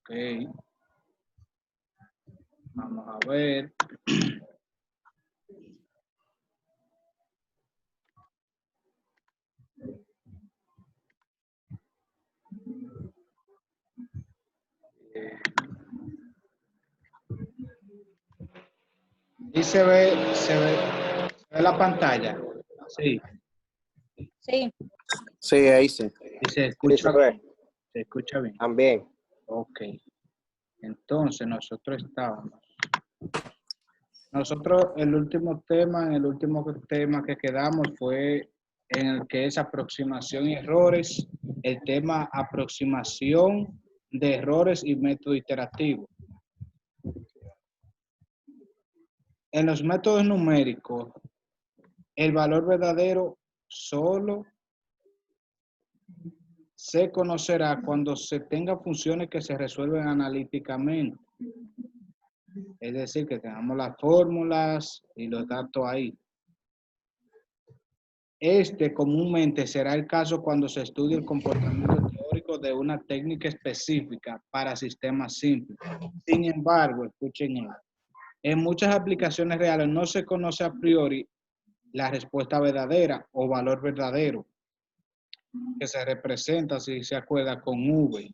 Ok. Vamos a ver. Y se ve la pantalla. Sí. Sí. Sí, ahí sí. Y se Sí, escucha se ve. bien. Se escucha bien. También. Ok. Entonces nosotros el último tema, en el último tema que quedamos fue en el que es aproximación y errores, el tema aproximación de errores y método iterativo. En los métodos numéricos, el valor verdadero solo se conocerá cuando se tenga funciones que se resuelven analíticamente. Es decir, que tengamos las fórmulas y los datos ahí. Este comúnmente será el caso cuando se estudie el comportamiento teórico de una técnica específica para sistemas simples. Sin embargo, escuchen esto, en muchas aplicaciones reales no se conoce a priori la respuesta verdadera o valor verdadero, que se representa, si se acuerda, con V.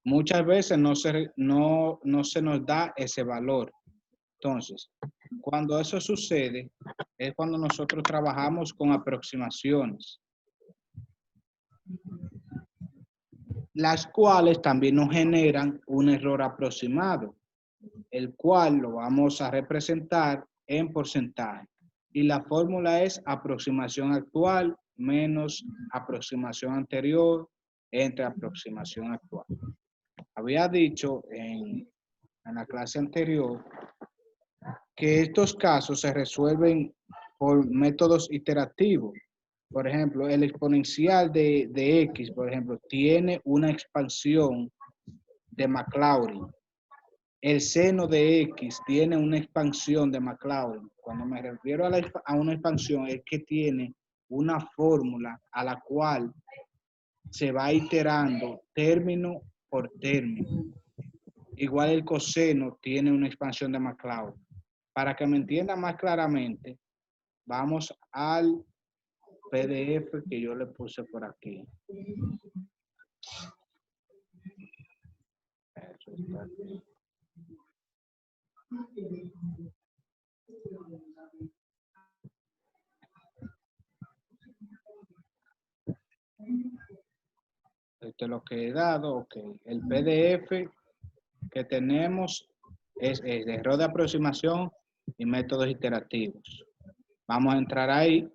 Muchas veces no se nos da ese valor. Entonces, cuando eso sucede, es cuando nosotros trabajamos con aproximaciones, las cuales también nos generan un error aproximado, el cual lo vamos a representar en porcentaje. Y la fórmula es aproximación actual menos aproximación anterior entre aproximación actual. Había dicho en la clase anterior que estos casos se resuelven por métodos iterativos. Por ejemplo, el exponencial de X, por ejemplo, tiene una expansión de Maclaurin. El seno de X tiene una expansión de Maclaurin. Cuando me refiero a una expansión, es que tiene una fórmula a la cual se va iterando término por término. Igual el coseno tiene una expansión de Maclaurin. Para que me entienda más claramente, vamos al PDF que yo le puse por aquí. Eso está aquí. Esto es lo que he dado, ok. El PDF que tenemos es de error de aproximación y métodos iterativos. Vamos a entrar ahí.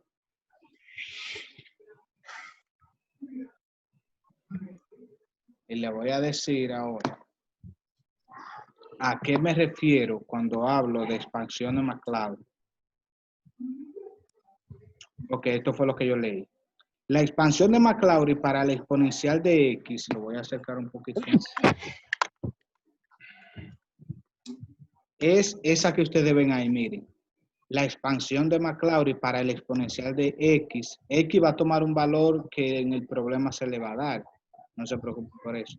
Y le voy a decir ahora a qué me refiero cuando hablo de expansión de Maclaurin. Ok, esto fue lo que yo leí. La expansión de Maclaurin para el exponencial de X, lo voy a acercar un poquito más, es esa que ustedes ven ahí, miren. La expansión de Maclaurin para el exponencial de X, X va a tomar un valor que en el problema se le va a dar, no se preocupen por eso.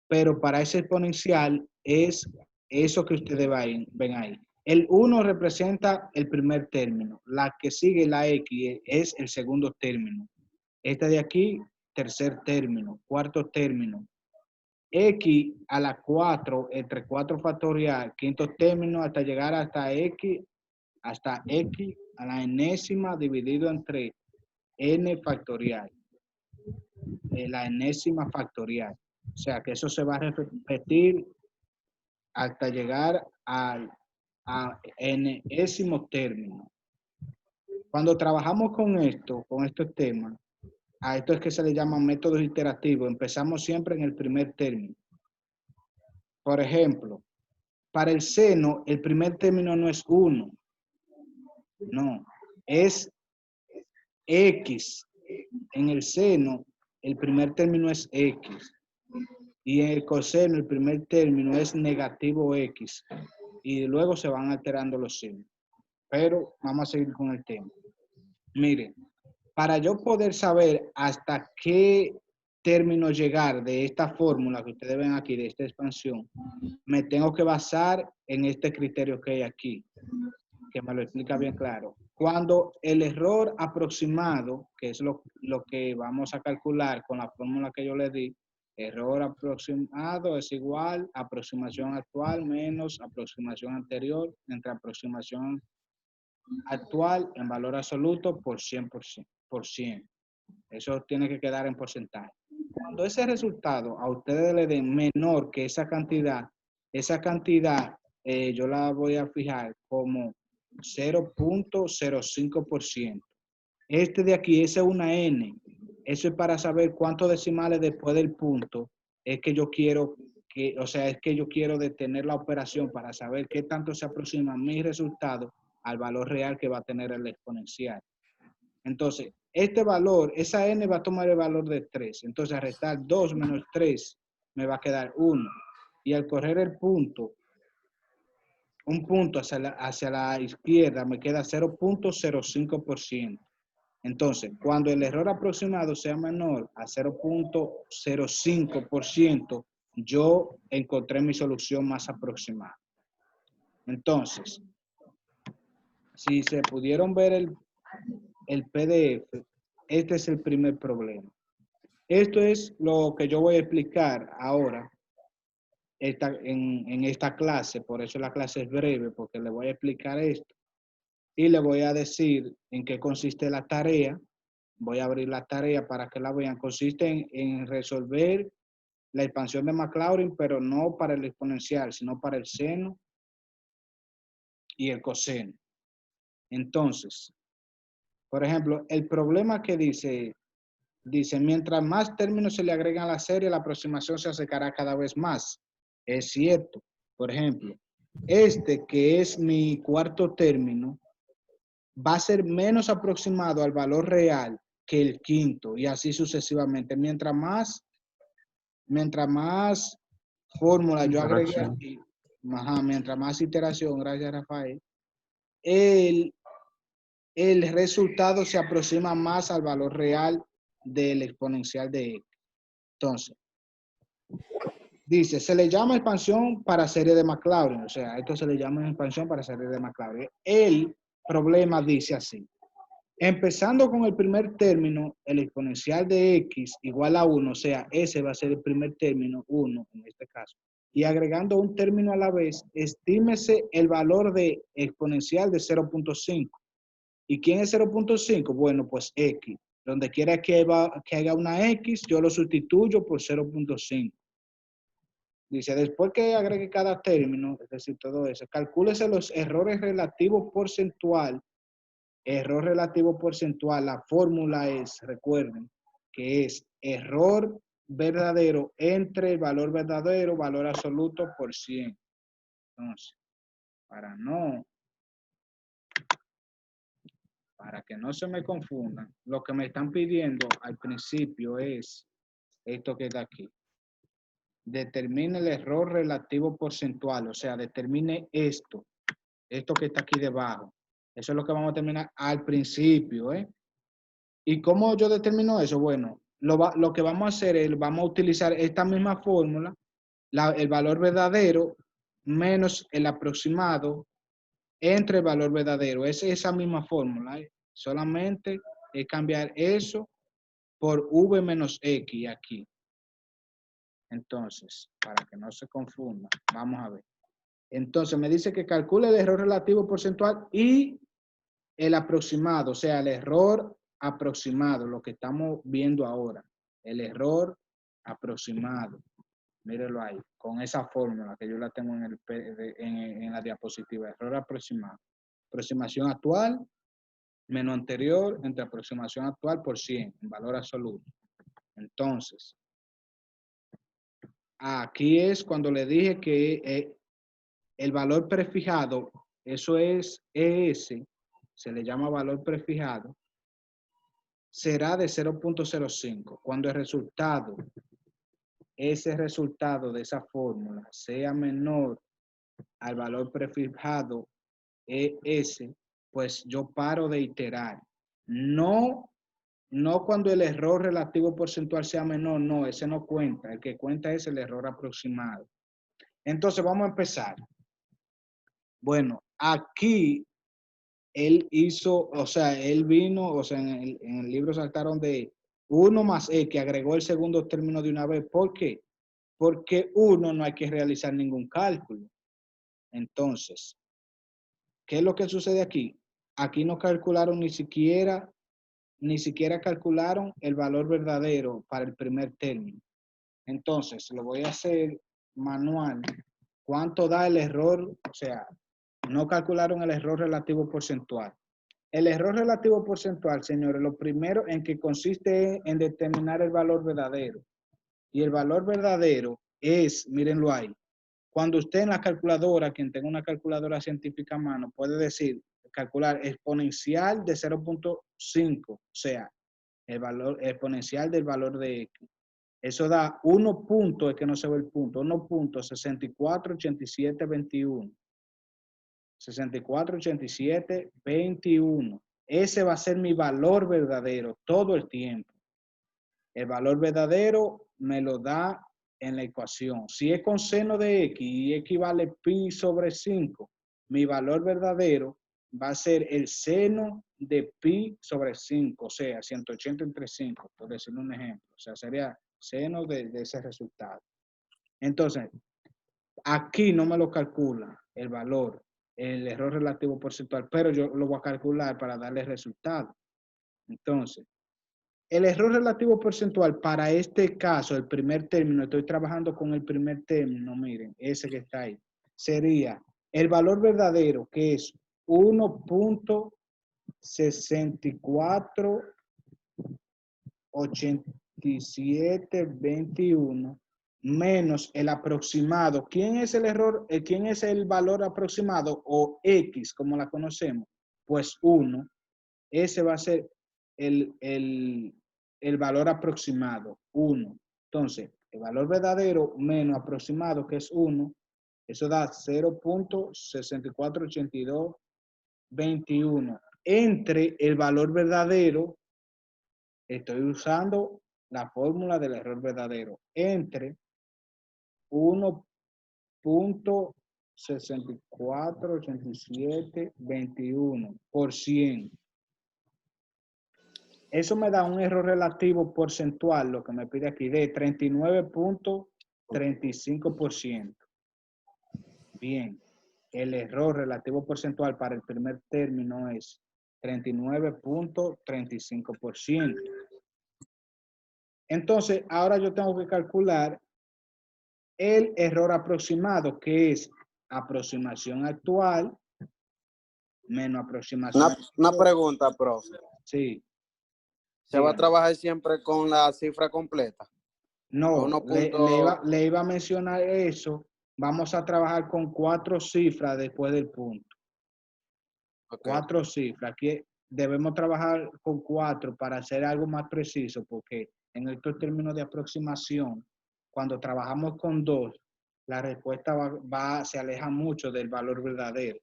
Pero para ese exponencial es eso que ustedes ven ahí. El 1 representa el primer término, la que sigue la X es el segundo término. Esta de aquí, tercer término, cuarto término. X a la 4, entre 4 factorial, quinto término, hasta llegar hasta X a la enésima dividido entre n factorial. La enésima factorial. O sea que eso se va a repetir hasta llegar a enésimo término. Cuando trabajamos con estos temas, a esto es que se le llaman métodos iterativos. Empezamos siempre en el primer término. Por ejemplo, para el seno, el primer término no es 1. No, es X. En el seno, el primer término es X. Y en el coseno, el primer término es negativo X. Y luego se van alterando los signos. Pero vamos a seguir con el tema. Miren, para yo poder saber hasta qué término llegar de esta fórmula que ustedes ven aquí, de esta expansión, me tengo que basar en este criterio que hay aquí, que me lo explica bien claro. Cuando el error aproximado, que es lo que vamos a calcular con la fórmula que yo le di, error aproximado es igual a aproximación actual menos aproximación anterior entre aproximación actual en valor absoluto por 100%, por 100. Eso tiene que quedar en porcentaje. Cuando ese resultado a ustedes le den menor que esa cantidad yo la voy a fijar como 0.05%. Este de aquí, ese es una N. Eso es para saber cuántos decimales después del punto es que yo quiero es que yo quiero detener la operación para saber qué tanto se aproxima mi resultado al valor real que va a tener el exponencial. Entonces, este valor, esa N va a tomar el valor de 3. Entonces, al restar 2 menos 3, me va a quedar 1. Y al correr el punto, un punto hacia la izquierda, me queda 0.05%. Entonces, cuando el error aproximado sea menor a 0.05%, yo encontré mi solución más aproximada. Entonces, si se pudieron ver el PDF, este es el primer problema. Esto es lo que yo voy a explicar ahora en esta clase, por eso la clase es breve, porque le voy a explicar esto y le voy a decir en qué consiste la tarea. Voy a abrir la tarea para que la vean. Consiste en resolver la expansión de Maclaurin, pero no para el exponencial, sino para el seno y el coseno. Entonces, por ejemplo, el problema que dice, mientras más términos se le agregan a la serie, la aproximación se acercará cada vez más. Es cierto. Por ejemplo, este que es mi cuarto término, va a ser menos aproximado al valor real que el quinto y así sucesivamente. Mientras más fórmula yo agregué aquí, mientras más iteración, gracias Rafael, el resultado se aproxima más al valor real del exponencial de x. Entonces, dice, se le llama expansión para serie de Maclaurin, o sea, esto se le llama expansión para serie de Maclaurin. El problema dice así. Empezando con el primer término, el exponencial de x igual a 1, o sea, ese va a ser el primer término, 1 en este caso. Y agregando un término a la vez, estímese el valor de exponencial de 0.5. ¿Y quién es 0.5? Bueno, pues x. Donde quiera que haga una x, yo lo sustituyo por 0.5. Dice, después que agregue cada término, es decir, todo eso, calcúlese los errores relativos porcentual. Error relativo porcentual, la fórmula es, recuerden, que es error verdadero entre el valor verdadero, valor absoluto por 100. Entonces, para que no se me confundan, lo que me están pidiendo al principio es esto que está aquí. Determine el error relativo porcentual, o sea, determine esto que está aquí debajo. Eso es lo que vamos a terminar al principio, ¿eh? ¿Y cómo yo determino eso? Bueno, lo que vamos a hacer es, vamos a utilizar esta misma fórmula, el valor verdadero menos el aproximado entre el valor verdadero. Es esa misma fórmula, ¿eh? Solamente es cambiar eso por v menos x aquí. Entonces, para que no se confunda, vamos a ver. Entonces, me dice que calcule el error relativo porcentual y el aproximado, o sea, el error aproximado, lo que estamos viendo ahora, el error aproximado. Mírenlo ahí, con esa fórmula que yo la tengo en la diapositiva, error aproximado. Aproximación actual menos anterior entre aproximación actual por 100, en valor absoluto. Entonces, aquí es cuando le dije que el valor prefijado, eso es ES, se le llama valor prefijado, será de 0.05. Cuando el resultado, ese resultado de esa fórmula, sea menor al valor prefijado ES, pues yo paro de iterar. No no cuando el error relativo porcentual sea menor, no, ese no cuenta. El que cuenta es el error aproximado. Entonces, vamos a empezar. Bueno, aquí él hizo, o sea, él vino, o sea, en el libro saltaron de 1 más X, agregó el segundo término de una vez. ¿Por qué? Porque 1 no hay que realizar ningún cálculo. Entonces, ¿qué es lo que sucede aquí? Aquí no calcularon ni siquiera calcularon el valor verdadero para el primer término. Entonces, lo voy a hacer manual. ¿Cuánto da el error? O sea, no calcularon el error relativo porcentual. El error relativo porcentual, señores, lo primero en que consiste en determinar el valor verdadero. Y el valor verdadero es, mírenlo ahí, cuando usted en la calculadora, quien tenga una calculadora científica a mano, puede decir, calcular exponencial de 0.5, o sea, el valor exponencial del valor de X. Eso da 1 punto, es que no se ve el punto, 1.648721. 648721. Ese va a ser mi valor verdadero todo el tiempo. El valor verdadero me lo da en la ecuación. Si es con seno de X y X vale pi sobre 5, mi valor verdadero va a ser el seno de pi sobre 5, o sea, 180 entre 5, por decir un ejemplo. O sea, sería seno de ese resultado. Entonces, aquí no me lo calcula el valor, el error relativo porcentual, pero yo lo voy a calcular para darle resultado. Entonces, el error relativo porcentual para este caso, el primer término, estoy trabajando con el primer término, miren, ese que está ahí, sería el valor verdadero, que es 1.648721 menos el aproximado. ¿Quién es el error? ¿Quién es el valor aproximado o X, como la conocemos? Pues 1. Ese va a ser el valor aproximado, 1. Entonces, el valor verdadero menos aproximado, que es 1, eso da 0.648221. Entre el valor verdadero, estoy usando la fórmula del error verdadero, entre 1.648721 por 100. Eso me da un error relativo porcentual, lo que me pide aquí, de 39.35%. Bien, el error relativo porcentual para el primer término es 39.35%. Entonces, ahora yo tengo que calcular el error aproximado, que es aproximación actual menos aproximación. Una pregunta, profe. Sí. ¿Se va a trabajar siempre con la cifra completa? No, le iba a mencionar eso. Vamos a trabajar con 4 cifras después del punto. Okay. 4 cifras. Aquí debemos trabajar con 4 para hacer algo más preciso, porque en estos términos de aproximación, cuando trabajamos con 2, la respuesta se aleja mucho del valor verdadero.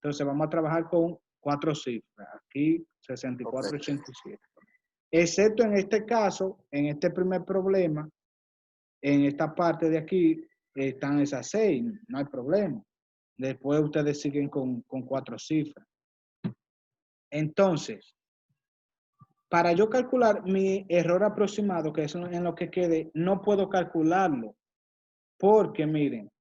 Entonces vamos a trabajar con 4 cifras. Aquí 6487. Okay. Excepto en este caso, en este primer problema, en esta parte de aquí están esas 6, no hay problema. Después ustedes siguen con 4 cifras. Entonces, para yo calcular mi error aproximado, que es en lo que quede, no puedo calcularlo. Porque miren,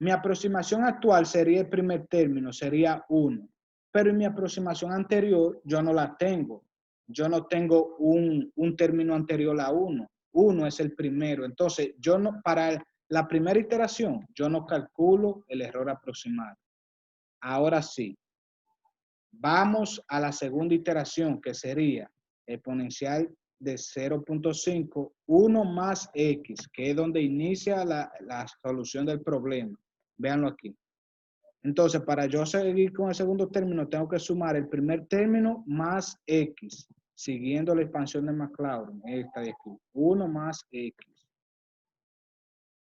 mi aproximación actual sería el primer término, sería 1. Pero en mi aproximación anterior yo no la tengo. Yo no tengo un término anterior a 1. 1 es el primero. Entonces, yo no, para la primera iteración, yo no calculo el error aproximado. Ahora sí, vamos a la segunda iteración, que sería exponencial de 0.5, 1 más X, que es donde inicia la solución del problema. Véanlo aquí. Entonces, para yo seguir con el segundo término, tengo que sumar el primer término más X, siguiendo la expansión de Maclaurin, esta de aquí, 1 más X.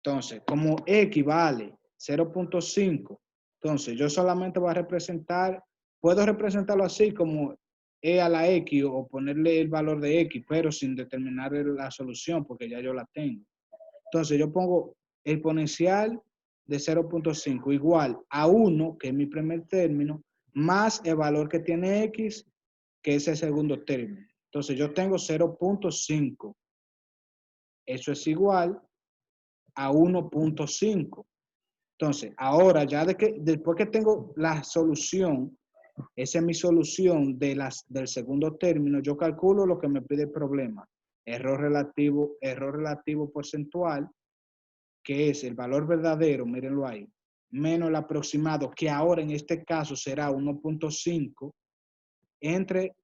Entonces, como X vale 0.5, entonces yo solamente voy a representar, puedo representarlo así como e a la x o ponerle el valor de x, pero sin determinar la solución porque ya yo la tengo. Entonces yo pongo exponencial de 0.5 igual a 1, que es mi primer término, más el valor que tiene x, que es el segundo término. Entonces yo tengo 0.5. Eso es igual a 1.5. Entonces, ahora ya después que tengo la solución, esa es mi solución del segundo término, yo calculo lo que me pide el problema. Error relativo porcentual, que es el valor verdadero, mírenlo ahí, menos el aproximado, que ahora en este caso será 1.5, entre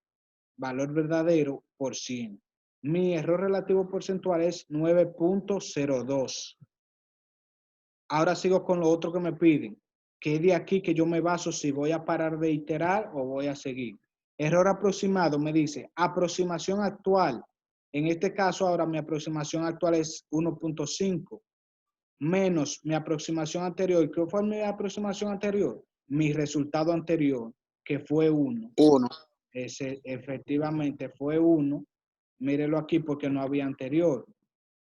valor verdadero por 100. Mi error relativo porcentual es 9.02. Ahora sigo con lo otro que me piden, que es de aquí que yo me baso si voy a parar de iterar o voy a seguir. Error aproximado me dice aproximación actual. En este caso ahora mi aproximación actual es 1.5 menos mi aproximación anterior. ¿Qué fue mi aproximación anterior? Mi resultado anterior, que fue 1. 1. Ese efectivamente fue 1. Mírelo aquí porque no había anterior.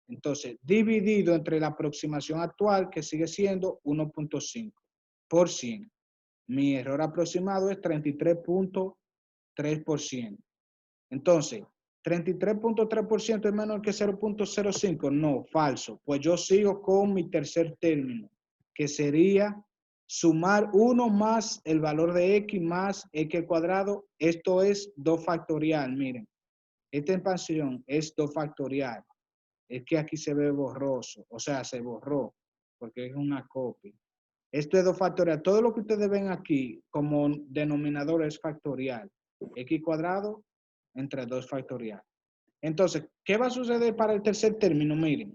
Entonces, dividido entre la aproximación actual, que sigue siendo 1.5 por 100. Mi error aproximado es 33.3%. Entonces, 33.3% es menor que 0.05. No, falso. Pues yo sigo con mi tercer término, que sería sumar 1 más el valor de x más x al cuadrado. Esto es 2 factorial, miren. Esta expansión es 2 factorial. Es que aquí se ve borroso, o sea, se borró, porque es una copia. Esto es 2 factorial. Todo lo que ustedes ven aquí como denominador es factorial. X cuadrado entre 2 factorial. Entonces, ¿qué va a suceder para el tercer término? Miren,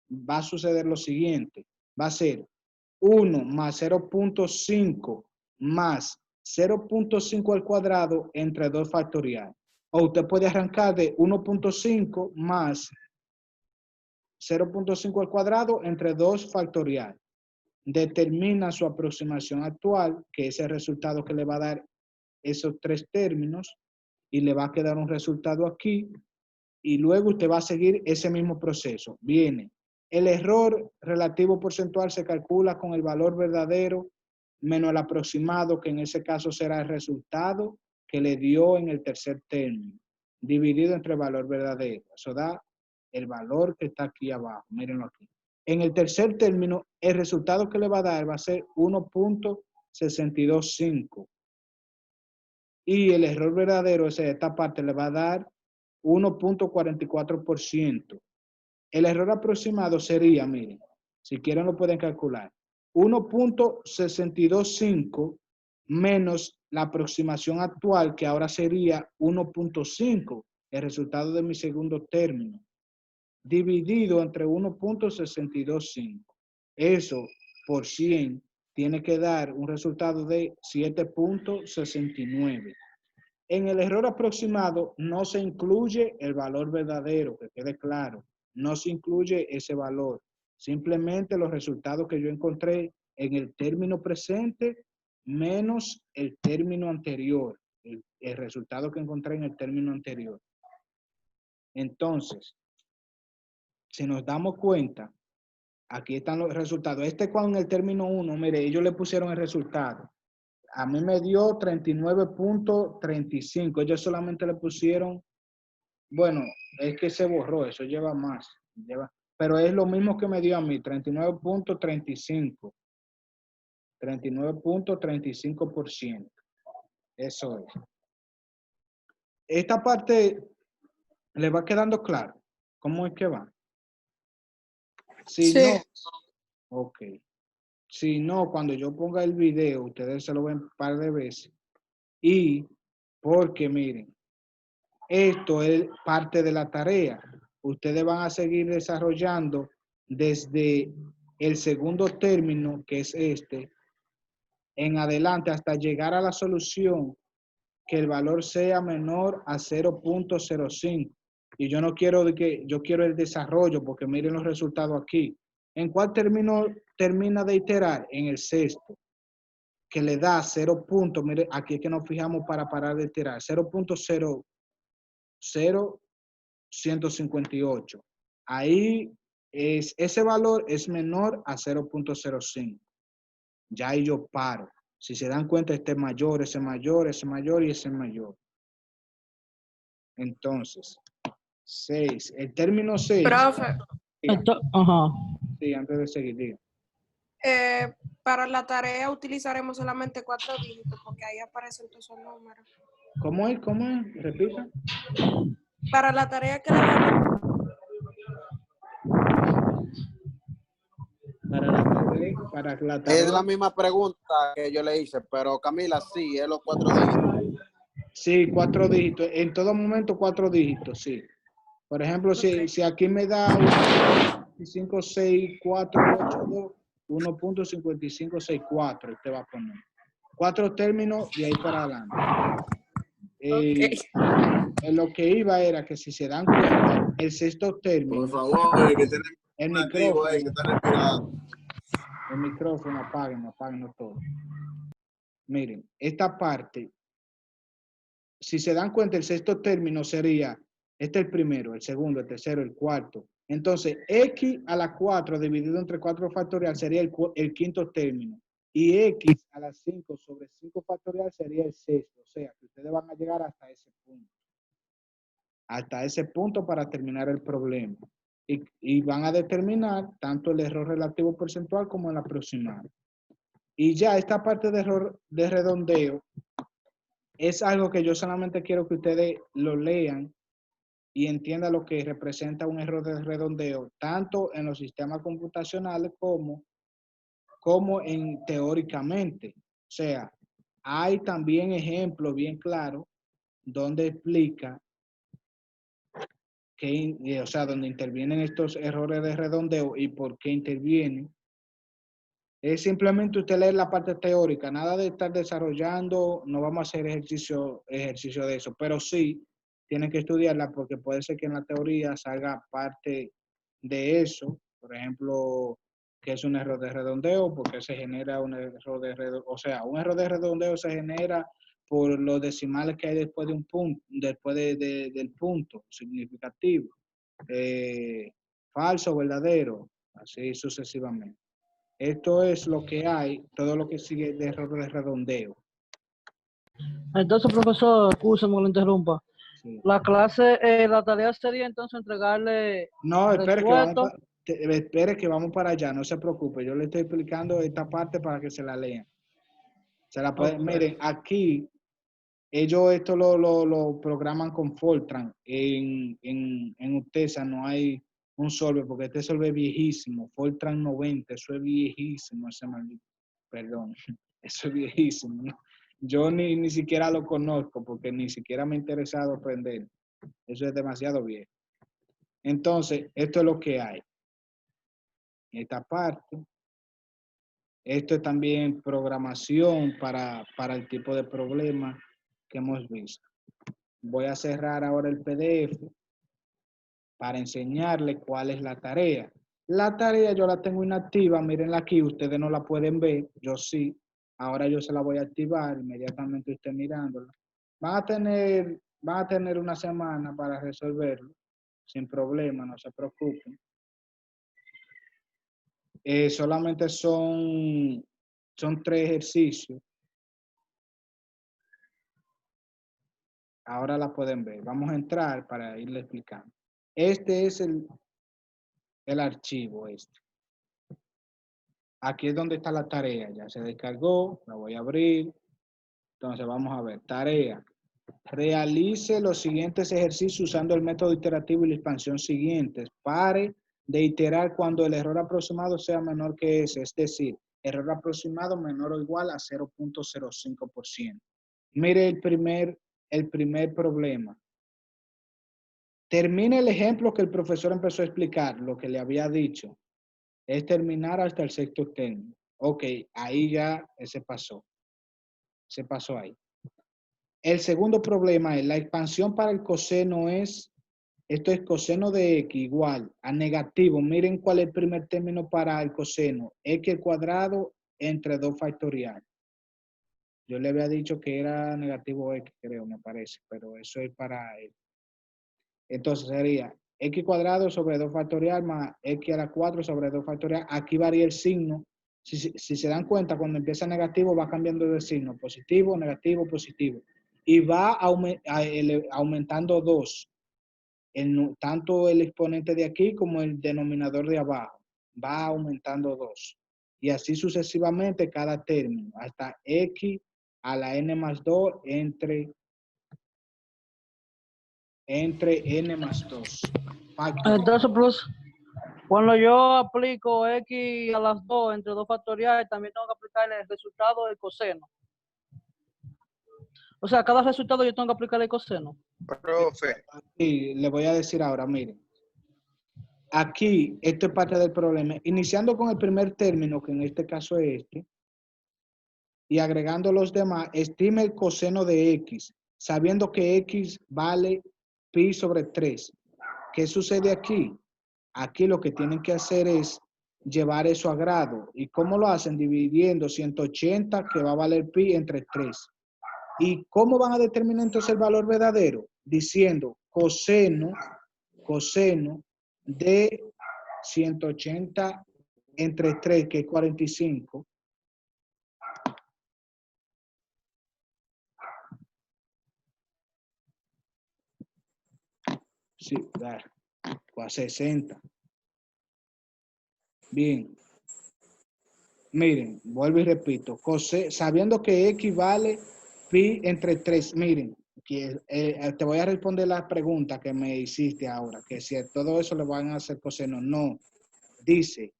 va a suceder lo siguiente. Va a ser 1 más 0.5 más 0.5 al cuadrado entre 2 factorial. O usted puede arrancar de 1.5 más 0.5 al cuadrado entre 2 factorial. Determina su aproximación actual, que es el resultado que le va a dar esos 3 términos, y le va a quedar un resultado aquí, y luego usted va a seguir ese mismo proceso. Viene, el error relativo porcentual se calcula con el valor verdadero menos el aproximado, que en ese caso será el resultado que le dio en el tercer término, dividido entre el valor verdadero. Eso da el valor que está aquí abajo. Mírenlo aquí. En el tercer término, el resultado que le va a dar va a ser 1.625. Y el error verdadero, o sea, esta parte le va a dar 1.44%. El error aproximado sería, miren, si quieren lo pueden calcular, 1.625 menos la aproximación actual, que ahora sería 1.5, el resultado de mi segundo término, dividido entre 1.625. Eso por 100 tiene que dar un resultado de 7.69. En el error aproximado no se incluye el valor verdadero, que quede claro. No se incluye ese valor. Simplemente los resultados que yo encontré en el término presente menos el término anterior. El resultado que encontré en el término anterior. Entonces, si nos damos cuenta, aquí están los resultados. Este con el término 1, mire, ellos le pusieron el resultado. A mí me dio 39.35. Ellos solamente le pusieron, bueno, es que se borró, eso lleva más. Pero es lo mismo que me dio a mí, 39.35. 39.35%. Eso es. Esta parte le va quedando claro. ¿Cómo es que va? Si Sí. no, ok. Si no, cuando yo ponga el video, ustedes se lo ven un par de veces. Y porque miren, esto es parte de la tarea. Ustedes van a seguir desarrollando desde el segundo término, que es este, en adelante hasta llegar a la solución que el valor sea menor a 0.05. Y yo no quiero yo quiero el desarrollo, porque miren los resultados aquí. ¿En cuál termina de iterar? En el sexto. que le da 0 puntos, mire, aquí es que nos fijamos para parar de tirar, 0.00158. Ahí ese valor es menor a 0.05. Ya ahí yo paro. Si se dan cuenta, este es mayor, ese mayor, ese mayor y ese mayor. Entonces, 6. El término 6. Profe, Ajá. Sí, antes de seguir, diga. para la tarea utilizaremos solamente 4 dígitos porque ahí aparecen todos esos números. ¿Cómo es? ¿Cómo es? Repita. Para la tarea que le damos, Para la Es tarea. la misma pregunta que yo le hice, pero Camila, sí, es los 4 dígitos. Sí, 4 dígitos. En todo momento 4 dígitos, sí. Por ejemplo, si aquí me da 1.5648, 1.5564, usted va a poner 4 términos de ahí para adelante. En lo que iba era que si se dan cuenta, el sexto término. Por favor, que tenemos El un nativo ahí que está respirando. El micrófono, apáguenlo todo. Miren, esta parte, si se dan cuenta, el sexto término sería, este es el primero, el segundo, el tercero, el cuarto. Entonces, x a la 4 dividido entre 4 factorial sería el quinto término. Y x a la 5 sobre 5 factorial sería el sexto. O sea, que ustedes van a llegar hasta ese punto. Hasta ese punto para terminar el problema. Y van a determinar tanto el error relativo porcentual como el aproximado. Y ya esta parte de error de redondeo es algo que yo solamente quiero que ustedes lo lean y entiendan lo que representa un error de redondeo, tanto en los sistemas computacionales como en teóricamente. O sea, hay también ejemplos bien claros donde explica que, o sea, donde intervienen estos errores de redondeo y por qué intervienen. Es simplemente usted leer la parte teórica, nada de estar desarrollando, no vamos a hacer ejercicio de eso, pero sí tienen que estudiarla porque puede ser que en la teoría salga parte de eso, por ejemplo, que es un error de redondeo, porque se genera un error de redondeo, o sea, un error de redondeo se genera por los decimales que hay después de un punto, después del punto significativo, falso, verdadero, así sucesivamente. Esto es lo que hay, todo lo que sigue de error de redondeo. Entonces, profesor, excúsame que lo interrumpa. Sí. La clase, la tarea sería entonces entregarle No, resuelto. espere que vamos para allá, no se preocupe. Yo le estoy explicando esta parte para que se la lean. Se la pueden, Okay. Miren, aquí ellos esto lo programan con Fortran. En UTESA no hay un solver, porque este solver es viejísimo. Fortran 90, eso es viejísimo, ese maldito. Perdón, eso es viejísimo. ¿No? Yo ni siquiera lo conozco, porque ni siquiera me ha interesado aprender. Eso es demasiado viejo. Entonces, esto es lo que hay. Esta parte. Esto es también programación para el tipo de problema que hemos visto. Voy a cerrar ahora el PDF para enseñarles cuál es la tarea. La tarea yo la tengo inactiva, mírenla aquí, ustedes no la pueden ver, yo sí. Ahora yo se la voy a activar inmediatamente usted mirándola. Van a tener una semana para resolverlo, sin problema, no se preocupen. Solamente son 3 ejercicios. Ahora la pueden ver. Vamos a entrar para irle explicando. Este es el archivo. Aquí es donde está la tarea. Ya se descargó. La voy a abrir. Entonces vamos a ver. Tarea. Realice los siguientes ejercicios usando el método iterativo y la expansión siguientes. Pare de iterar cuando el error aproximado sea menor que ese. Es decir, error aproximado menor o igual a 0.05%. Mire el primer problema. Termine el ejemplo que el profesor empezó a explicar, lo que le había dicho. Es terminar hasta el sexto término. Ok, ahí ya se pasó. Se pasó ahí. El segundo problema es la expansión para el coseno esto es coseno de x igual a negativo. Miren cuál es el primer término para el coseno. X al cuadrado entre 2 factorial. Yo le había dicho que era negativo x, creo, me parece, pero eso es para él. Entonces sería x cuadrado sobre 2 factorial más x a la 4 sobre 2 factorial. Aquí varía el signo. Si se dan cuenta, cuando empieza negativo va cambiando de signo. Positivo, negativo, positivo. Y va aumentando 2. Tanto el exponente de aquí como el denominador de abajo. Va aumentando 2. Y así sucesivamente cada término. Hasta x a la n más 2 entre n más 2. Entonces, cuando yo aplico x a las 2 entre 2 factoriales, también tengo que aplicar el resultado del coseno. O sea, cada resultado yo tengo que aplicar el coseno. Profe, Y le voy a decir ahora, miren. Aquí, esto es parte del problema. Iniciando con el primer término, que en este caso es este, y agregando los demás, estime el coseno de x, sabiendo que x vale pi sobre 3. ¿Qué sucede aquí? Aquí lo que tienen que hacer es llevar eso a grado. ¿Y cómo lo hacen? Dividiendo 180, que va a valer pi, entre 3. ¿Y cómo van a determinar entonces el valor verdadero? Diciendo coseno de 180 entre 3, que es 45. Sí, da, 60. Bien. Miren, vuelvo y repito. Sabiendo que x vale pi entre 3. Miren, que, te voy a responder la pregunta que me hiciste ahora, que si todo eso le van a hacer coseno. No. Dice,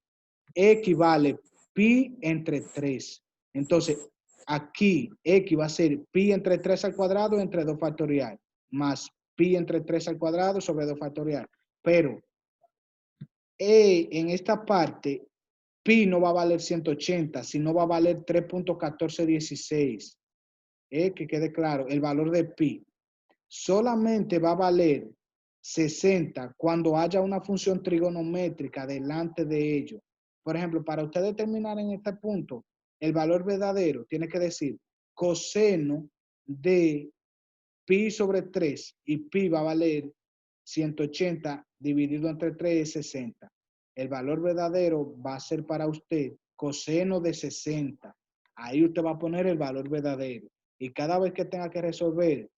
x vale pi entre 3. Entonces, aquí x va a ser pi entre 3 al cuadrado entre 2 factorial, más pi entre 3 al cuadrado sobre 2 factorial. Pero en esta parte, pi no va a valer 180, sino va a valer 3.1416. Que quede claro, el valor de pi solamente va a valer 60 cuando haya una función trigonométrica delante de ello. Por ejemplo, para usted determinar en este punto el valor verdadero, tiene que decir coseno de pi sobre 3, y pi va a valer 180 dividido entre 3 es 60. El valor verdadero va a ser para usted coseno de 60. Ahí usted va a poner el valor verdadero. Y cada vez que tenga que resolver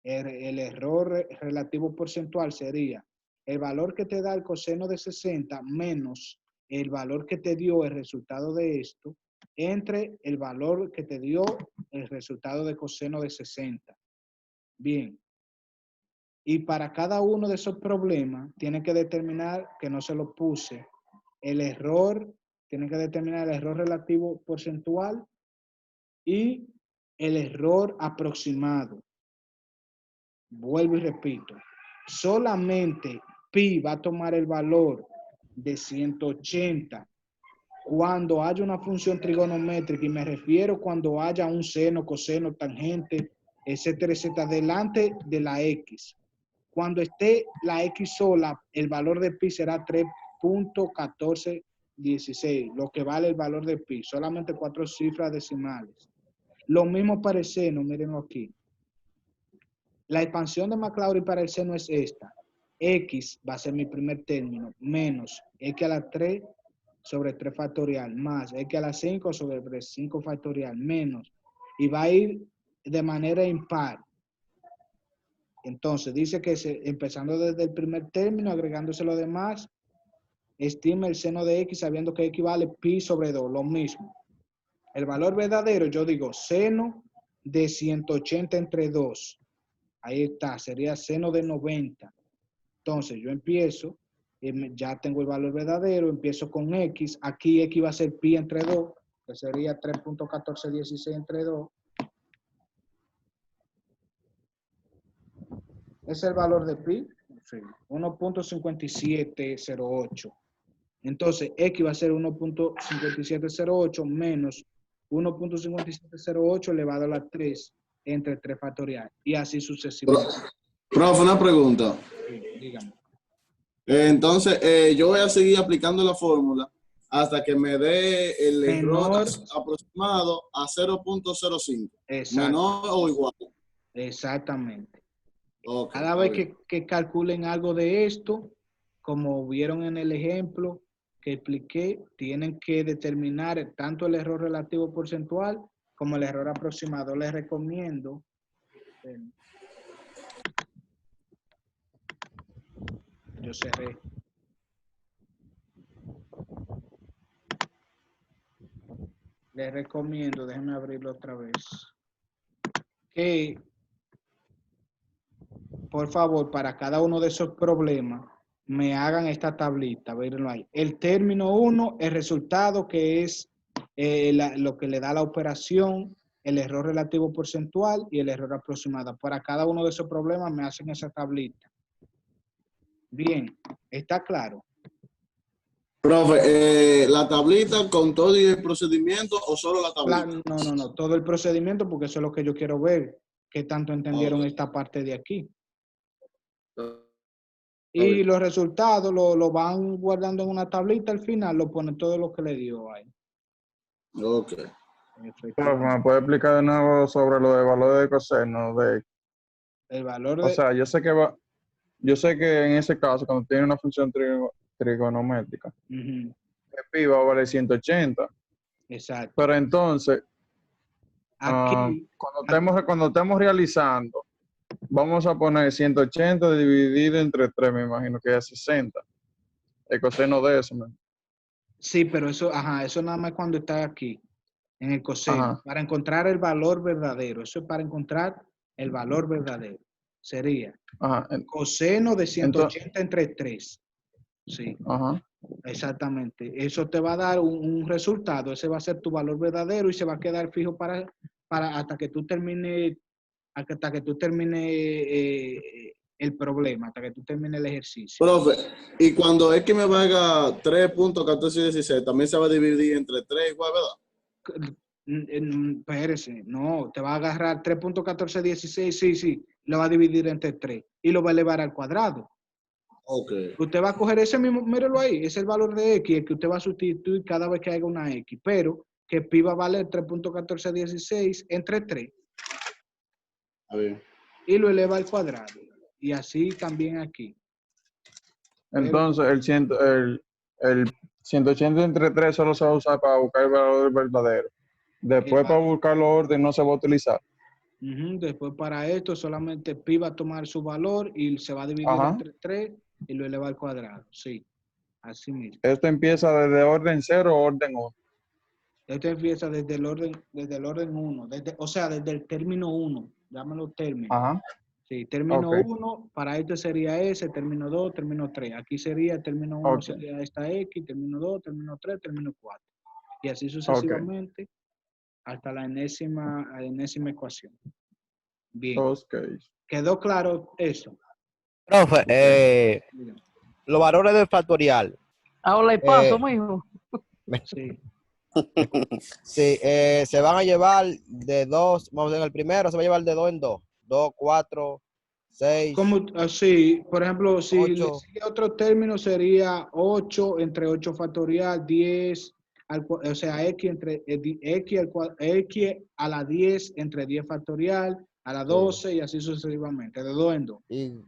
el error relativo porcentual sería el valor que te da el coseno de 60 menos el valor que te dio el resultado de esto entre el valor que te dio el resultado de coseno de 60. Bien. Y para cada uno de esos problemas, tiene que determinar, que no se lo puse, el error, tiene que determinar el error relativo porcentual y el error aproximado. Vuelvo y repito, solamente pi va a tomar el valor de 180 cuando haya una función trigonométrica, y me refiero cuando haya un seno, coseno, tangente, etcétera, etcétera, delante de la x. Cuando esté la x sola, el valor de pi será 3.1416, lo que vale el valor de pi, solamente 4 cifras decimales. Lo mismo para el seno, miren aquí. La expansión de Maclaurin para el seno es esta. X va a ser mi primer término, menos x a la 3 sobre 3 factorial, más x a la 5 sobre 5 factorial, menos. Y va a ir de manera impar. Entonces, dice que empezando desde el primer término, agregándose lo demás, estima el seno de x sabiendo que x vale pi sobre 2, lo mismo. El valor verdadero, yo digo seno de 180 entre 2. Ahí está, sería seno de 90. Entonces, yo empiezo, ya tengo el valor verdadero, empiezo con x. Aquí x va a ser pi entre 2, que sería 3.1416 entre 2. ¿Es el valor de pi? Sí, 1.5708. Entonces, x va a ser 1.5708 menos 1.5708 elevado a la 3 entre 3 factorial. Y así sucesivamente. Profe, una pregunta. Sí, dígame. Entonces, yo voy a seguir aplicando la fórmula hasta que me dé el error Menor. aproximado a 0.05. Exacto. Menor o igual. Exactamente. Ok, Cada está vez bien. que calculen algo de esto, como vieron en el ejemplo que expliqué, tienen que determinar tanto el error relativo porcentual como el error aproximado. Les recomiendo. Yo cerré. Les recomiendo, déjenme abrirlo otra vez, que por favor, para cada uno de esos problemas, me hagan esta tablita, véanlo ahí. El término 1, el resultado que es lo que le da la operación, el error relativo porcentual y el error aproximado. Para cada uno de esos problemas me hacen esa tablita. Bien, ¿está claro? Profe, ¿la tablita con todo y el procedimiento o solo la tablita? No, todo el procedimiento, porque eso es lo que yo quiero ver, qué tanto entendieron Ok. esta parte de aquí. Está Y bien. los resultados lo van guardando en una tablita, al final lo ponen todo lo que le dio ahí. Ok. Profe, ¿me puede explicar de nuevo sobre lo de valor de coseno? El valor O de... sea, yo sé que en ese caso, cuando tiene una función trigonométrica, Ujú, el pi va a valer 180. exacto. Pero entonces, Aquí, cuando estemos realizando, vamos a poner 180 dividido entre 3, me imagino que es 60. El coseno de eso, ¿no? sí, pero eso, ajá, eso nada más cuando está aquí, en el coseno, Ajá, para encontrar el valor verdadero. Eso es para encontrar el valor verdadero. Sería ajá, coseno de entonces, 180 entre 3. Sí, ajá, exactamente. Eso te va a dar un resultado. Ese va a ser tu valor verdadero y se va a quedar fijo para hasta que tú termines, hasta que tú termines el problema, hasta que tú termines el ejercicio. Profe, y cuando es que me valga 3.1416, también se va a dividir entre 3 igual, ¿verdad? Espérese, no, te va a agarrar 3.1416, sí, lo va a dividir entre 3 y lo va a elevar al cuadrado. Ok. Usted va a coger ese mismo, míralo ahí, es el valor de X, el que usted va a sustituir cada vez que haga una X, pero que pi va a valer 3.1416 entre 3 Está bien. y lo eleva al cuadrado. Y así también aquí. Pero entonces el 180 entre 3 solo se va a usar para buscar el valor verdadero. Después, para buscar los orden, no se va a utilizar. después para esto solamente pi va a tomar su valor y se va a dividir Ajá. entre 3 y lo eleva al cuadrado. Sí, así mismo. Esto empieza desde orden 0 o orden 1. Esto empieza desde el orden 1, o sea, desde el término 1, llámalo término. Ajá. Sí, término Ok. 1, para esto sería ese, término 2, término 3. Aquí sería término 1 Ok. sería esta X, término 2, término 3, término 4. Y así Ok. sucesivamente hasta la enésima ecuación. Bien, Ok. ¿quedó claro eso? Profe, Dígame. los valores del factorial. Ahora le paso, Eh, mijo. Sí. Sí, se van a llevar de 2, vamos a ver, el primero se va a llevar de 2 en 2. 2, 4, 6, Como así, por ejemplo, si le 8. sigue otro término sería 8 entre 8 factorial, 10, o sea, x entre x a la 10 entre 10 factorial, a la Sí. 12 y así sucesivamente, de 2 en 2.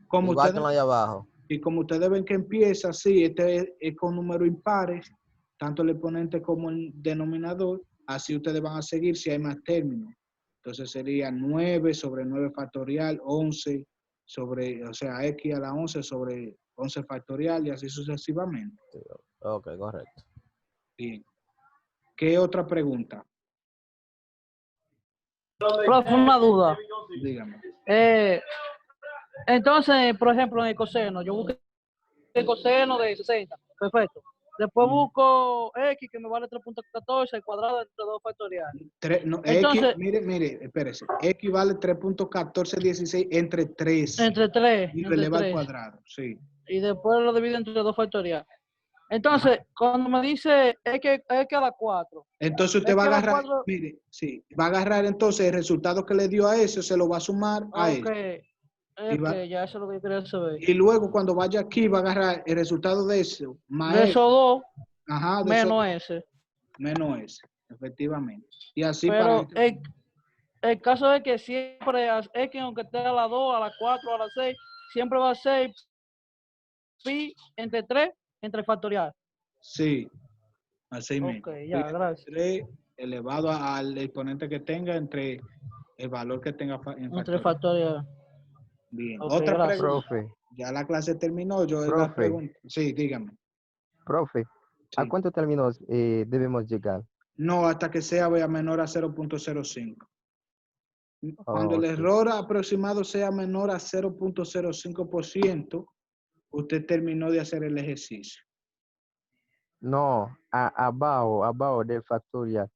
Como Igual que ustedes, en la de abajo. y como ustedes ven que empieza así, este es con números impares, tanto el exponente como el denominador, así ustedes van a seguir si hay más términos. Entonces sería 9 sobre 9 factorial, 11 sobre, o sea, x a la 11 sobre 11 factorial y así sucesivamente. Ok, correcto. Bien. ¿Qué otra pregunta? Profe, una duda. Dígame. Entonces, por ejemplo, en el coseno, yo busqué el coseno de 60. Perfecto. Después busco X, que me vale 3.14, el cuadrado entre 2 factorial. Entonces, Mire, espérese. X vale 3.1416 entre 3 entre 3, y lo entre eleva al 3. cuadrado. Sí. Y después lo divido entre 2 factorial. Entonces, cuando me dice X a la 4, Entonces usted va a X a la agarrar, 4, mire, sí, va a agarrar entonces el resultado que le dio a eso, se lo va a sumar a ok, eso. ya eso es lo que yo quería saber. Y luego cuando vaya aquí va a agarrar el resultado de eso, De más esos dos, Ajá, menos ese. menos ese, efectivamente. Y así Pero para... el caso es que siempre X, aunque esté a las 2, a las 4, a las 6, siempre va a ser pi entre 3, entre factorial. Sí, así mismo. Ok, ya, gracias. 3 elevado al exponente que tenga entre el valor que tenga en Entre factorial. factorial. Bien. Ok, Otra gracias. pregunta. Profe, Ya la clase terminó, yo la profe, pregunto. Sí, dígame. profe, ¿a Sí. cuántos términos debemos llegar? No, hasta que sea menor a 0.05. Cuando el Ok. error aproximado sea menor a 0.05%, usted terminó de hacer el ejercicio. No, abajo del factorial.